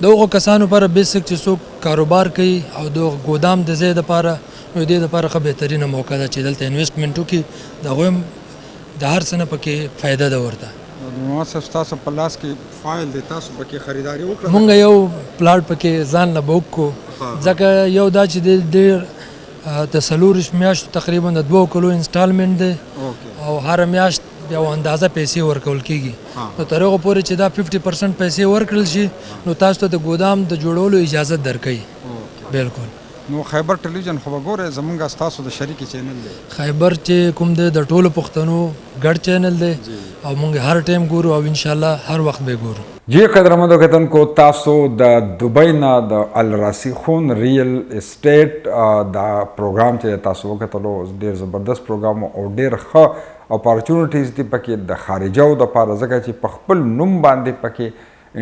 د هغو کسانو لپاره بیسک چې څوک کاروبار کوي او د ګودام د ځای دپاره، نو دې دپاره ښه بهترینه موقع ده چې دلته انویسټمنټ وکړي، د هغوی هم د هر څه نه پکې فایده ده ورته. نو ستاسو په لاس کې فایل دی، تاسو پکې خریداري وکړه؟ مونږ یو پلاټ پکې ځان نه به وکړو، ځکه یو دا چې ډېر د 4 میاشتو تقریبا د 2 کلو انسټالمنټ دی او هر میاشت یو اندازه پیسې ورکول کېږي، نو تر هغه پورې چې دا 50% پیسې ورکړل شي نو تاسو ته د ګودام د جوړولو اجازه درکوي. بالکل. نو خیبر ټلویزیون خو به ګورئ زمونږ ستاسو د شریکې چینل دی؟ خیبر چې کوم دی د ټولو پښتنو ګډ چینل دی او مونږ هر ټایم ګورو او انشاءالله هر وخت به ګورو. جی قدرمنو کتونکو، تاسو د دوبۍ نه د الراسخون ریل اسټیټ دا پروګرام چې تاسو وکتلو ډېر زبردست پروګرام او ډېر ښه اپارچونیټیز دي پکې د خارجو دپاره، ځکه چې په خپل نوم باندې پکې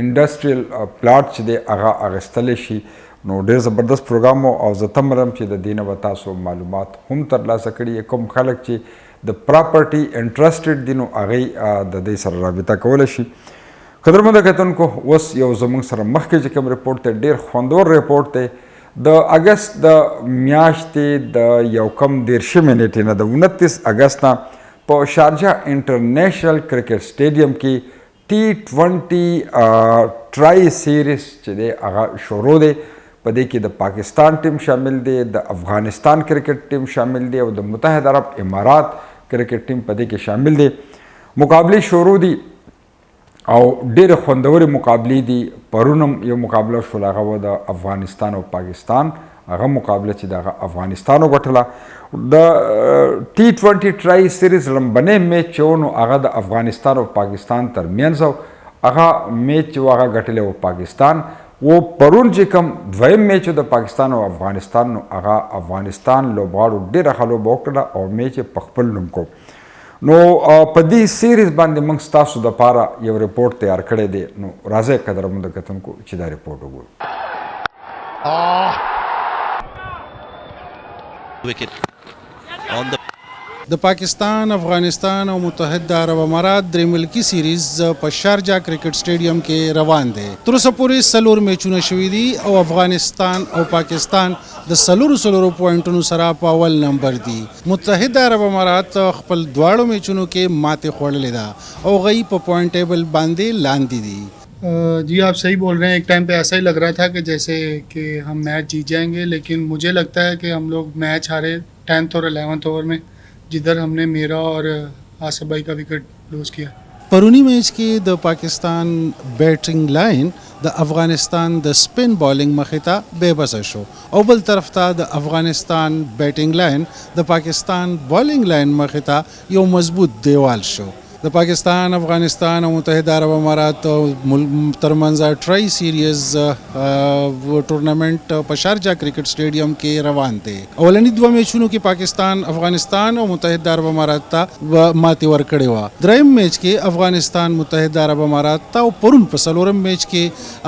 انډسټریل پلاټ چې دی هغه اخیستلی شي. نو ډېر زبردست پروګرام او زه تم لرم چې د دې نه به تاسو معلومات هم ترلاسه کړي. کوم خلک چې د پراپرټي انټرسټډ دي نو هغوی د دې سره رابطه کولی شي. قدرمنو کتونکو، اوس یو زموږ سره مخکې چې کوم رپورټ دی ډېر خوندور رپورټ دی. د اګست د میاشتې د 1 نیټې نه د 29 اګست نه په شارجه انټرنیشنل کرکټ سټیډیم کې T20 ټرای سیریز چې دی هغه شروع دی. په دې کې د پاکستان ټیم شامل دی، د افغانستان کرکټ ټیم شامل دی او د متحده عرب امارات کرکټ ټیم په دې کې شامل دی. مقابلې شروع دي او ډېرې خوندورې مقابلې دي. پرون هم یو مقابله شول، هغه و د افغانستان او پاکستان، هغه مقابله چې د افغانستان وګټله. د T20 ټرای سیریز لومبنی میچ چې و نو هغه د افغانستان او پاکستان ترمنځ و، هغه میچ چې و هغه ګټلی و پاکستان و. پرون چې کوم دویم میچ و د پاکستان او افغانستان نو هغه افغانستان لوبغاړو ډېره ښه لوبه وکړله او میچ یې په خپل نوم کو. نو په دې سیریز باندې موږ ستاسو دپاره یو رپورټ تیار کړی دی. نو راځئ قدرمنو کتونکو چې دا رپورټ وګورو. د پاکستان، افغانستان او متحده عرب امارات درې ملکی سیریز په شارجه کرکټ سټیډیم کې روان دی. تر اوسه پورې 4 میچونه شوي دي او افغانستان او پاکستان د 4 پوینټونو سره په اول نمبر دي. متحده عرب امارات خپل دواړو میچونو کې ماتې خوړلې ده او غي په پوینټ ټیبل باندې لاندې دي. جی آپ صحیح بول رہے ہیں. ایک ٹائم پہ ایسا ہی لگ رہا تھا کہ جیسے کہ ہم میچ جیت جائیں گے، لیکن مجھے لگتا ہے کہ ہم لوگ میچ ہارے 10th اور 11th اوور میں، جدھر ہم نے میرا اور آصف بھائی کا وکٹ لوز کیا. پرونی میچ کې د پاکستان بیټینګ لاین د افغانستان د سپین بالینګ مخې ته بې بسه شو او بل طرف ته د افغانستان بیټینګ لاین د پاکستان بالینګ لاین مخې ته یو مضبوط دیوال شو. د پاکستان، افغانستان او متحده عرب امارات ترمنځ ټرای سیریز ټورنمنټ په شارجه کرکټ سټیډیم کې روان دی. اولنی دوه میچونو کې پاکستان، افغانستان او متحده عرب امارات ته ماتې ورکړې وه. دریم میچ کې افغانستان متحده عرب امارات ته او پرون په څلورم میچ کې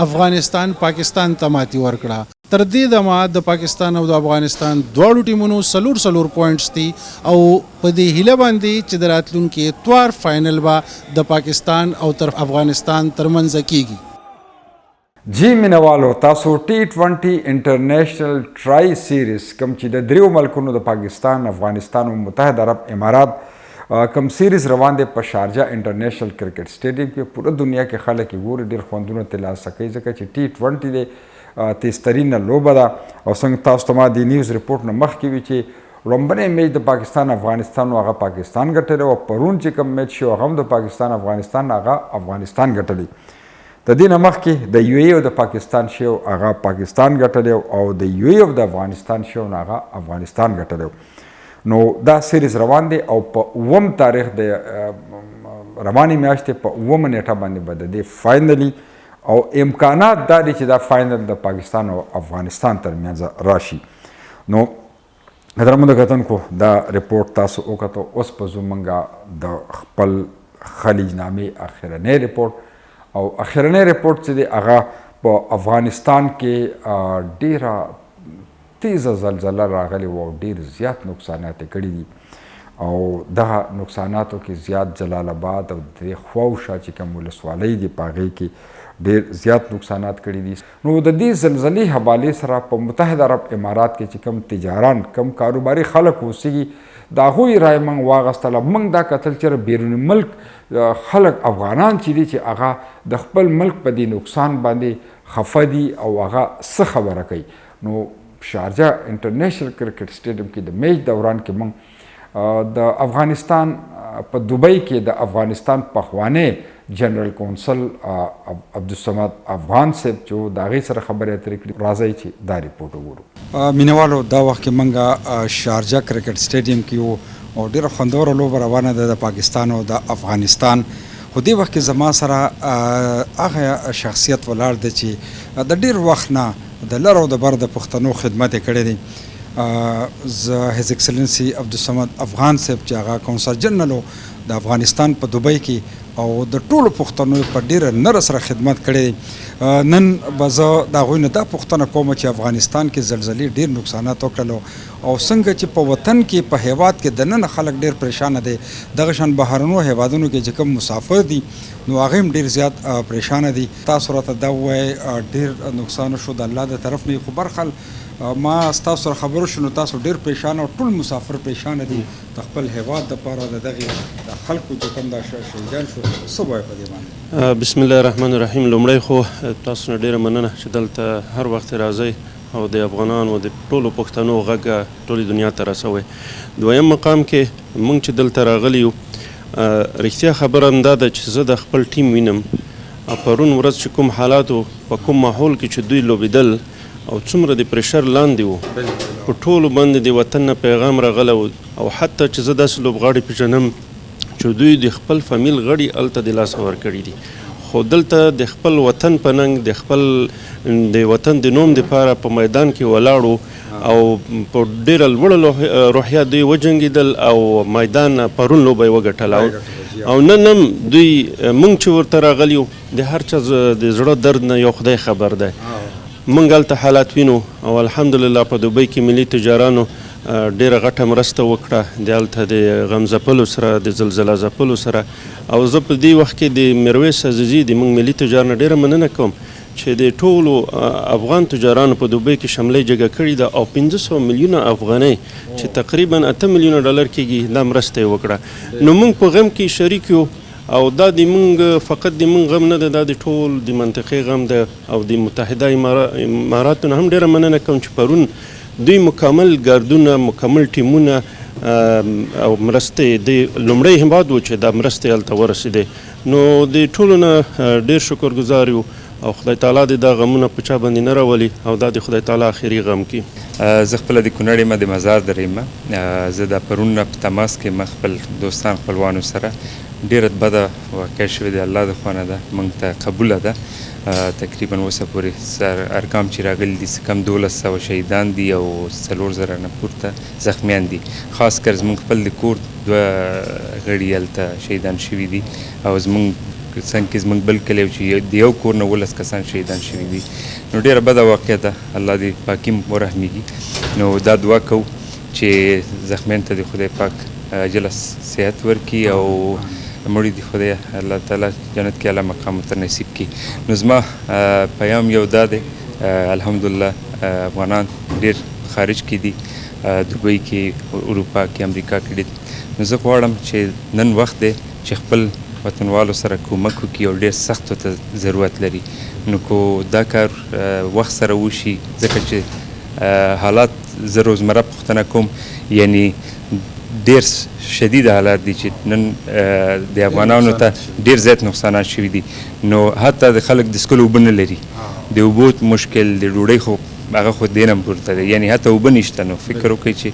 افغانستان پاکستان ته ماتې ورکړه. تر دې دمه د پاکستان او د افغانستان دواړو ټیمونو څلور پوینټس دي او په دې هیله باندې چې د راتلونکي اتوار فاینل به د پاکستان او تر افغانستان ترمنځ کیږي. جی مینوالو، تاسو T20 انټرنیشنل ټرای سیریز کوم چې د دریو ملکونو د پاکستان، افغانستان او متحده عرب امارات کوم سیریز روان دی په شارجه انټرنیشنل کرکټ سټیډیم کې، پوره دنیا کې خلک یې ګوري، ډېر خوندونه ترلاسه کوي ځکه چې T20 دی تیزترینه لوبه ده. او څنګه تاسو ته ما د نیوز رپورټ نه مخکې وي چې لومبنی میچ د پاکستان افغانستان هغه پاکستان ګټلی او پرون چې کوم میچ شو هغه هم د پاکستان افغانستان هغه افغانستان ګټلی. د دې نه مخکې د یو ای او د پاکستان شو هغه پاکستان ګټلی او د یو ای او د افغانستان شو هغه افغانستان ګټلی. نو دا سیریز روان دی او په 9 تاریخ د روانې میاشتې په 9 نیټه باندې به د دې فاینلي او امکانات دا دي چې دا فاینل د پاکستان او افغانستان ترمنځ راشي. نو محترمو کتونکو دا رپورټ تاسو وکتو. اوس په زمونږ د خپل خلیج نامې اخرنی رپورټ او اخرنی رپورټ چې دی هغه په افغانستان کې ډیره تیزه زلزله راغلی و او ډیر زیات نقصانات یې کړي دي او دغه نقصاناتو کې زیات جلال آباد او د دې خواوشا چې کوم ولسوالۍ دي په هغې کې ډیر زیات نقصانات کړي دي. نو د دې زلزلې حوالې سره په متحده عرب امارات کې چې کوم تجاران، کوم کاروباري خلک اوسېږي د هغوی رایه موږ واخیستله. موږ دا کتل چې بیرون ملک خلک افغانان چې دي چې هغه د خپل ملک په دې نقصان باندې خفه دي او هغه څه خبره کوي. نو شارجه انټرنیشنل کرکټ سټیډیم کې د میچ دوران کې موږ د افغانستان په دوبۍ کې د افغانستان پخوانی جنرال کونسل عبدالصمد افغان صاحب چې د هغې سره خبرې اترې کړي. راځئ چې دا رپورټ وګورو. مینوالو، دا وخت کې موږ شارجه کرکټ سټیډیم کې یو او ډېره خوندوره لوبه روانه ده د پاکستان او د افغانستان. خو دې وخت کې زما سره هغه شخصیت ولاړ دی چې د ډېر وخت نه د لر او د بر د پښتنو خدمت یې کړی دی. زه هیز ایکسلنسي عبدالصمد افغان صاحب چې هغه کونسل جنرال د افغانستان په دوبۍ کې او د ټولو پښتنو په ډیره نره سره خدمت کړی. نن به زه د هغوی نه دا پوښتنه کوم چې افغانستان کې زلزلې ډیر نقصانات وکړلو او څنګه چې په وطن کې په هیواد کې دننه خلک ډیر پریشانه دي، دغه شان بهرنو هیوادونو کې چې کوم مسافر دي نو هغه هم ډیر زیات پریشانه دي. تاسو راته دا ووایئ ډیر نقصان شو د الله د طرف نه، خو برخل ما ستاسو سره خبرو شو نو تاسو ډیر پریشانه او ټول مسافر پریشانه دي د خپل هیواد دپاره د دغې د خلکو چې کوم دا شهیدان شو. څه وایي په دې باندې؟ بسم الله الرحمن الرحیم. لومړی خو تاسو نه ډیره مننه چې دلته هر وخت راځئ او د افغانانو د ټولو پښتنو غږ ټولې دنیا ته رسوئ. دویم مقام کې موږ چې دلته راغلي یو رښتیا خبره همدا ده چې زه د خپل ټیم وینم. پرون ورځ چې کوم حالاتو په کوم ماحول کې چې دوی لوبېدل او څومره د پریشر لاندې وو، په ټولو باندې د وطن نه پیغام راغلی و. او حتی چې زه داسې لوبغاړي پېژنم چې دوی د خپل فامیل غړي هلته د لاسه ورکړي دي، خو دلته د خپل وطن په ننګ د خپل د وطن د نوم دپاره په میدان کې ولاړو او په ډېره لوړه روحیه دوی وجنګېدل او میدان پرون لوبه یې وګټله. او نن هم دوی موږ چې ورته راغلي یو د هر چا د زړه درد نه یو خدای خبر دی. موږ هلته حالات وینو او الحمدلله په دوبۍ کې ملي تجارانو ډیره غټه مرسته وکړه د هلته د غم ځپلو سره د زلزله ځپلو سره. او زه په دې وخت کې د میرویس عزیزي د موږ ملي تجار نه ډیره مننه کوم چې د ټولو افغان تجارانو په دوبۍ کې شملې جګه کړې ده او 500 میلیونه افغانۍ چې تقریبا 8 میلیونه ډالر کېږي دا مرسته یې وکړه. نو موږ په غم کې شریک یو او دا د موږ فقط د موږ غم نه ده، دا د ټول د منطقې غم ده. او د متحده اماراتو نه هم ډیره مننه کوم چې پرون دوی مکمل ګاردونه، مکمل ټیمونه او مرستې د لومړی هیواد و چې دا مرستې هلته ورسېدې. نو د ټولو نه ډیر شکرګزار یو او خدای تعالی دې دا غمونه په چا باندې نه راولي او دا د خدای تعالی آخري غم کړي. زه خپله د کونړ یم، د مزار در یم. زه د پرون نه په تماس کې خپل دوستان خپلوانو سره ډېره بده واقع شوې ده، الله د خوا نه ده، موږ ته قبوله ده. تقریبا اوسه پورې سر ارقام چې راغلي دي څه کم 1200 شهیدان دي او 4000 نه پورته زخمیان دي. خاص کر زموږ خپل د کور 2 غړي هلته شهیدان شوي دي او زموږ څنګه کې زموږ بل کلی چې د یو کور نه 12 کسان شهیدان شوي دي. نو ډېره بده واقع ده، الله دې پاکي ورحمېږي. نو دا دعا کوو چې زخمیانو ته د خدای پاک عاجله صحت ورکړي او مړي دي خدای الله تعالی جنت کې اعلی مقام ته نصیب کړي. نو زما پیام یو دا دی، الحمدلله افغانان ډېر خارج کې دي، دوبۍ کې، اروپا کې، امریکا کې دي. نو زه غواړم چې نن وخت دی چې خپل وطنوالو سره کومک وکړي او ډېر سختو ته ضرورت لري. نو کو دا کار وخت سره وشي، ځکه چې حالات زه روزمره پوښتنه کوم، یعنی ډېر شدید حالات دي چې نن د افغانانو ته ډېر زیات نقصانات شوي دي. نو حتی د خلک د څښلو اوبه نه لري، د اوبو مشکل، د ډوډۍ خو هغه خو دې نه پورته دی، یعنی حتی اوبه نشته. نو فکر وکړئ چې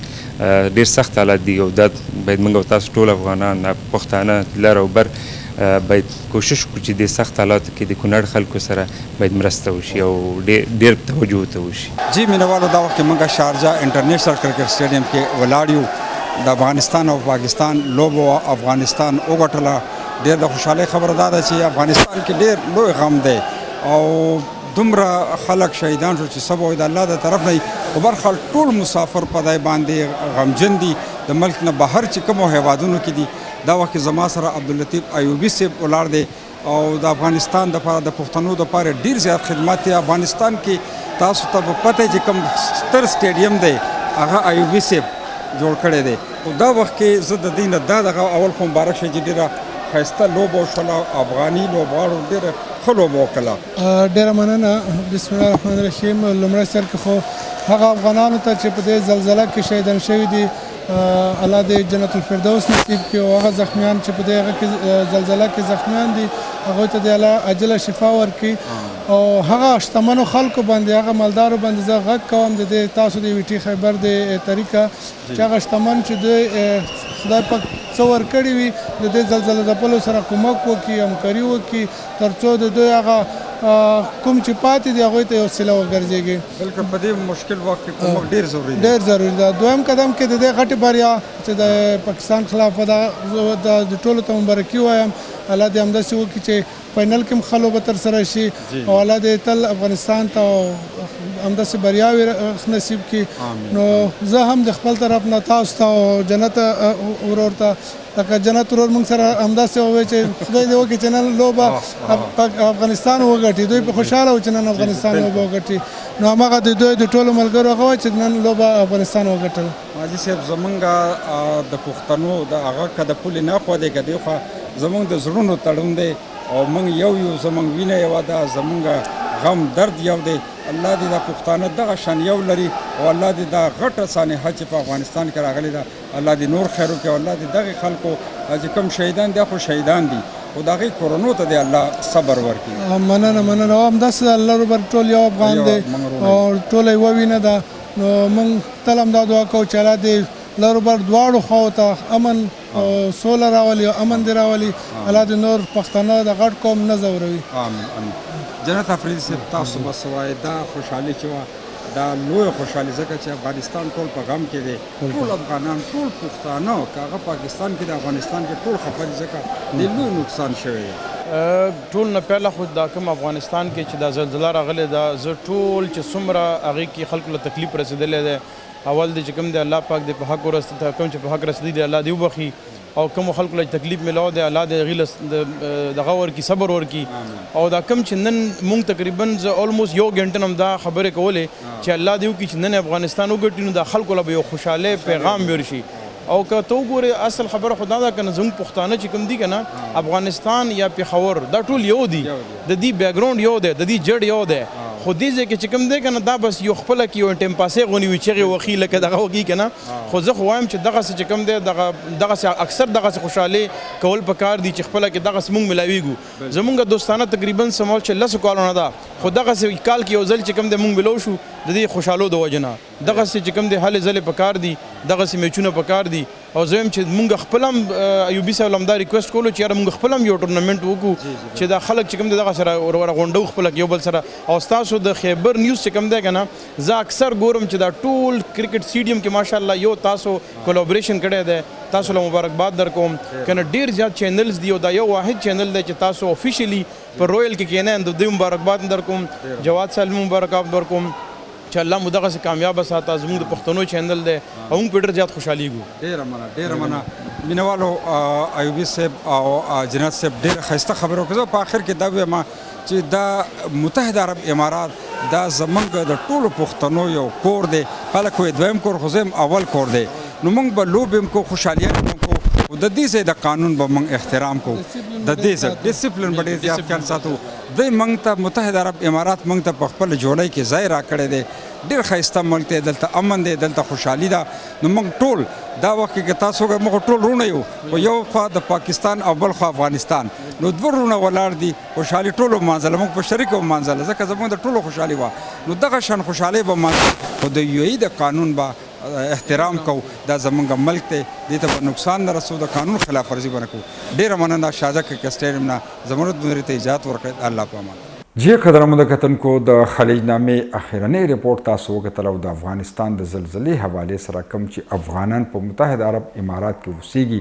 ډېر سخت حالات دي او دا باید موږ او تاسو ټول افغانان پښتانه لر او بر باید کوشش وکړو چې د سخت حالاتو کې د کونړ خلکو سره باید مرسته وشي او ډېر توجه ته وشي. جی مینوالو، دا وخت موږ شارجه انټرنیشنل کرکټ سټیډیم کې ولاړ یو. د افغانستان او پاکستان لوبو افغانستان وګټله. ډېر د خوشحالۍ خبره دا ده چې افغانستان کې ډېر لوی غم دی او دومره خلک شهیدان شو چې سبا د الله د طرف نه خو برخه ټول مسافر په دی باندې غمجن دي. د ملک نه بهر چې کومو هیوادونو کې دي، دا وخت زما سره عبداللطیف ایوبي صاحب ولاړ دی او د افغانستان دپاره د پښتنو دپاره ډېر زیات خدمات دی. افغانستان کې تاسو ته به پته چې کوم ستر سټیډیم دی هغه ایوبي صاحب جوړ کړی دی. او دا وخت کې زه د دې نه دا دغه اول خو مبارک شي چې ډېره ښایسته لوبه وشوله، افغاني لوبغاړو ډېره ښه لوبه وکړله. ډېره مننه. بسم الله الرحمن الرحیم. لومړی سر کې خو هغه افغانانو ته چې په دې زلزله کې شهیدان شوي دي، الله دې جنت الفردوس نصیب کړي او هغه زخمیان چې په دې هغه کې زلزله کې زخمیان دي هغوی ته دې الله عاجله شفا ورکړي. او هغه شتمنو خلکو باندې، هغه مالدارو باندې زه غږ کوم د دې تاسو د ویټي خیبر د طریقه چې هغه شتمن چې دوی خدای پاک څه ورکړي وي د دې زلزله ځپلو سره کومک وکړي، همکاري وکړي، تر څو د دوی هغه کوم چې پاتې دي هغوی ته یو وسیله وګرځېږي. بلکې په دې مشکل وخت کې کومک ډېر ضروري دی. ډېر ضروري ده. دویم قدم کې د دې غټې بریا چې د پاکستان خلاف د ټولو ته مبارکي وایم. الله دې همداسې وکړي چې فاینل کې هم ښه لوبه ترسره شي او الله دې تل افغانستان ته همداسې بریاوې نصیب کړي. نو زه هم د خپل طرف نه تاسو ته او جنت ورور ته، لکه جنت ورور موږ سره همداسې ووایي چې خدای دې وکړي چې نن لوبه افغانستان وګټي. دوی په خوشحاله وو چې نن افغانستان لوبه وګټي. نو هماغه د دوی د ټولو ملګرو هغه وایي چې نن لوبه افغانستان وګټله. حاجي صاحب، زمونږ د پښتنو د هغه که د پولې نه خوا دی که دی خوا زمونږ د زړونو تړون دی او موږ یو زمونږ وینه یوه ده، زمونږ غم درد یو دی. الله دې دا پښتانه دغه شان یو لري او الله دې دا غټه سانحه چې په افغانستان کې راغلې ده الله دې نور خیر وکړي او الله دې دغې خلکو چې کوم شهیدان دي خو شهیدان دي خو د هغې کورنو ته دې الله صبر ورکړي. مننه مننه. او همداسې الله ربر ټول یو افغان دی او ټوله یوه وینه ده. نو موږ تل همدا دعا کوو چې الله دې لر بر دواړو خواو ته امن او سوله راولي او امن دې راولي. الله دې نور پښتانه د غټ قوم نه ځوروي. آمین آمین. جنت افریدي صاحب، تاسو بس وایي دا خوشحالي چې وه دا لویه خوشحالي ځکه چې افغانستان ټول په غم کې دی، ټول افغانان، ټول پښتانه که هغه پاکستان کې د افغانستان کې ټول خفه دي ځکه د لوی نقصان شوی دی. ټول نه پهله خو دا کوم افغانستان کې چې دا زلزله راغلې ده، زه ټول چې څومره هغې کې خلکو له تکلیف رسېدلی دی، اول دی چې کوم دی الله پاک دې په حق ورسېده، کوم چې په حق رسېدلی دی الله دې وبخي او کوم خلکو له تکلیف میلاو دی الله دې هغې له دغه ورکړي، صبر ورکړي. او دا کوم چې نن مونږ تقریبا زه آلموست یو ګنټه هم دا خبرې کولې چې الله دې وکړي چې نن افغانستان وګټي نو دا خلکو له به یو خوشحالۍ پیغام ورشي. او که ته وګورې اصل خبره خو دا ده که نه زموږ پښتانه چې کوم دي که نه افغانستان یا پېښور دا ټول یو دي، د دې بیکګراونډ یو دی، د دې جډ یو دی. خو دې ځای کې چې کوم دی که نه دا بس یو خپله کې یو ټیمپاسې غونې وي چغې وخي لکه دغه وکړي که نه. خو زه خو وایم چې دغسې چې کوم دی دغسې اکثر دغسې خوشحالۍ کول پکار دي چې خپله کې دغسې مونږ ملاویږو. زمونږ دوستانه تقریبا سمول چې 10 کالو نه ده، خو دغسې کال کې یو ځل چې کوم دی مونږ ملو شو د دې خوشحالو د وجې نه. دغسې چې کوم دی هلې ځلې پکار دي، دغسې میچونه پکار دي او زه هم چې مونږ خپل هم ایوبي صاحب هم دا ریکویسټ کولو چې یاره مونږ خپل هم یو ټورنمنټ وکړو چې دا خلک چې کوم دی دغه سره ورغونډو خپله یو بل سره. او ستاسو د خیبر نیوز چې کوم دی که نه زه اکثر ګورم چې دا ټول کرکټ سټیډیم کې ماشاءالله یو تاسو کولابریشن کړی دی. تاسو له مبارکباد در کوم کنه ډیر زیات چینلز دی او دا یو واحد چینل دی چې تاسو افیشلی پر رویل کې کینې د دوی مبارکباد در کوم. جواد صاحب مبارکباد در کوم چې الله مو دغسې کامیابه ساته. زموږ د پښتنو چینل دی او موږ پې ډېر زیات خوشحالېږو. ډېره مننه مینوالو. ایوبي صاحب او جنت صاحب ډېره ښایسته خبره وکړه. زه په آخر کې دا وایم چې دا متحده عرب امارات دا زمونږ د ټولو پښتنو یو کور دی. خلک وایي دویم کور خو زه اول کور دی. نو موږ به لوبې هم کوو، خوشحالیان هم کوو، او د دې ځای د قانون به موږ احترام کوو. د دې ځای ډسپلن به ډېر زیات خیال ساتو. دوی موږ ته متحده عرب امارات موږ ته په خپل جوړۍ کې ځای راکړی دی. ډېر ښایسته ملک دی، دلته امن دی، دلته خوشحالي ده. نو موږ ټول دا وخت کې که تاسو وګورئ موږ ټول وروڼه یو، خو یو خوا د پاکستان او بل خوا افغانستان. نو دوه وروڼه ولاړ دي، خوشحالي ټولو ومانځله، موږ په شریکه ومانځله ځکه زموږ د ټولو خوشحالي وه. نو دغه شان خوشحالي به ومانځو، خو د یو ای د قانون به احترام کوو. دا زمونږ ملک دی، دې ته به نقصان نه رسو، د قانون خلاف ورزي به نه کوو. ډېره مننه شارجه کرکټ سټیډیم نه زمرد منیري ته اجازت ورکړئ. الله په امان. جی قدرمنو کتونکو د خلیج نامې اخرنی رپورټ تاسو وکتل او د افغانستان د زلزلې حوالې سره کوم چې افغانان په متحده عرب امارات کې اوسېږي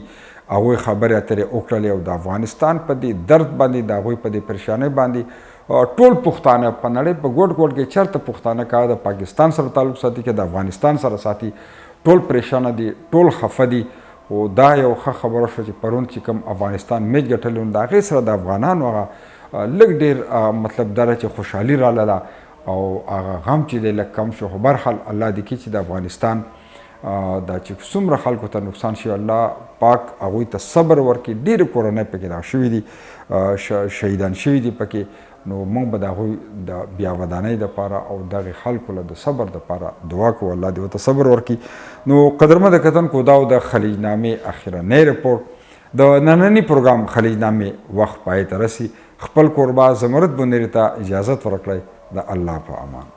هغوی خبرې اترې وکړلې او د افغانستان په دې درد باندې د هغوی په دې پریشانۍ باندې ټول پښتانه په نړۍ په ګوټ ګوټ کې چېرته پښتانه کا د پاکستان سره تعلق ساتي که د افغانستان سره ساتي ټول پریشانه دي، ټول خفه دي. او دا یو ښه خبره شوه چې پرون چې کوم افغانستان میچ ګټلی نو د هغې سره د افغانانو هغه لږ ډېر مطلب دا چې خوشحالي راله ده او هغه غم چې دی لږ کم شو. خو برحال الله دې کړي چې د افغانستان دا چې څومره خلکو ته نقصان شي الله پاک هغوی ته صبر ورکړي. ډېرې کورنۍ پکې دغه شوي دي، شهیدان شوي دي پکې. نو موږ به د هغوی د بیا ودانۍ دپاره او دغې خلکو له د صبر دپاره دعا کوو الله دې ورته صبر ورکړي. نو قدرمنو کتونکو دا د خلیج نامې اخرنی رپورټ د ننني پروګرام خلیج نامې وخت پای ته رسي. خپل کوربه زمرد بنیري ته اجازت ورکړئ. د الله په امان.